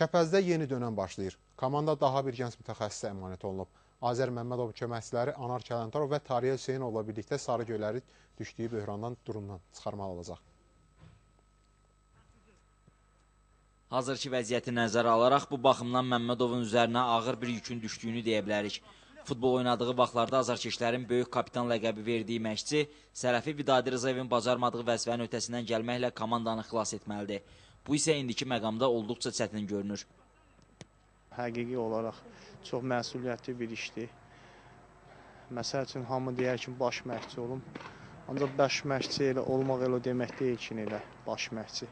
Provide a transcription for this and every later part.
Kəpəzdə yeni dönəm başlayır. Komanda daha bir gənc mütəxəssisə əmanət olunub. Azər Məmmədov köməkçiləri Anar Kələntarov və Tariyə Hüseynovla birlikdə Sarı Göyləri düşdüyü böhrandan, durumdan çıxarmalı olacaq. Hazırki vəziyyəti nəzərə alaraq bu baxımdan Məmmədovun üzərinə ağır bir yükün düşdüyünü deyə bilərik. Futbol oynadığı vaxtlarda azarkeşlərin böyük kapitan ləqəbi verdiyi məşqçi Sərəfi Vidadi Rızayevin bacarmadığı vəzifənin ötəsindən gəlməklə komandanı xilas etməlidir. Bu isə indiki məqamda olduqca çətin görünür. Həqiqi olaraq çox məsuliyyətli bir işdir. Məsəl üçün, hamı deyər ki, baş məşqçi olum. Ancaq baş məşqçi elə olmaq elə demək deyil ki, elə baş məşqçi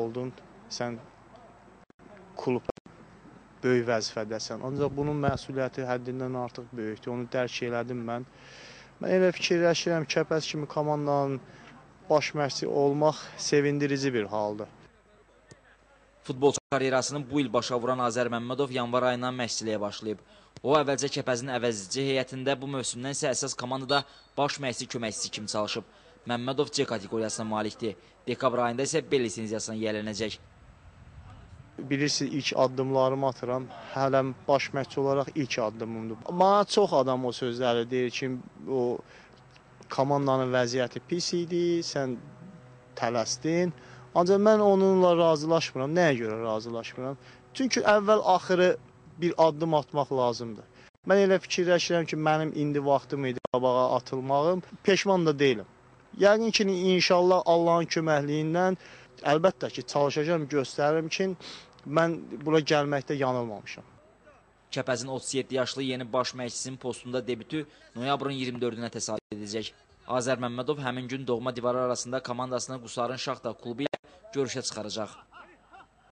oldun, sən klubda böyük vəzifədəsən. Ancaq bunun məsuliyyəti həddindən artıq böyükdür. Onu dərk elədim mən. Mən elə fikirləşirəm, Kəpəz kimi komandanın baş məşqçi olmaq sevindirici bir haldır. Futbolçu karyerasını bu il başa vuran Azər Məmmədov yanvar ayından məşqçiliyə başlayıb. O, əvvəlcə Kəpəzin əvəzici heyətində, bu mövsümdən isə əsas komandada baş məşqçi köməkçisi kimi çalışıb. Məmmədov C kateqoriyasına malikdir. Dekabr ayında isə B lisenziyasına yiyələnəcək. Bilirsiniz, ilk addımlarımı atıram. Hələm baş məşqçi olaraq ilk addımımdır. Bana çox adam o sözləri deyir ki, o komandanın vəziyyəti pis idi, sən tələsdin. Ancaq mən onunla razılaşmıram. Nəyə görə razılaşmıram? Çünki əvvəl-axırı bir addım atmaq lazımdır. Mən elə fikirləşirəm ki, mənim indi vaxtım idi qabağa atılmağım. Peşman da deyiləm. Yəqin ki, inşallah Allahın köməkliyindən əlbəttə ki, çalışacağım, göstəririm ki, mən bura gəlməkdə yanılmamışam. Kəpəzin 37 yaşlı yeni baş məşqçisinin postunda debütü noyabrın 24-ünə təsadüf edəcək. Azər Məmmədov həmin gün doğma divarı arasında komandasını Qusarın Şaxta klubu ilə görüşə çıxaracaq.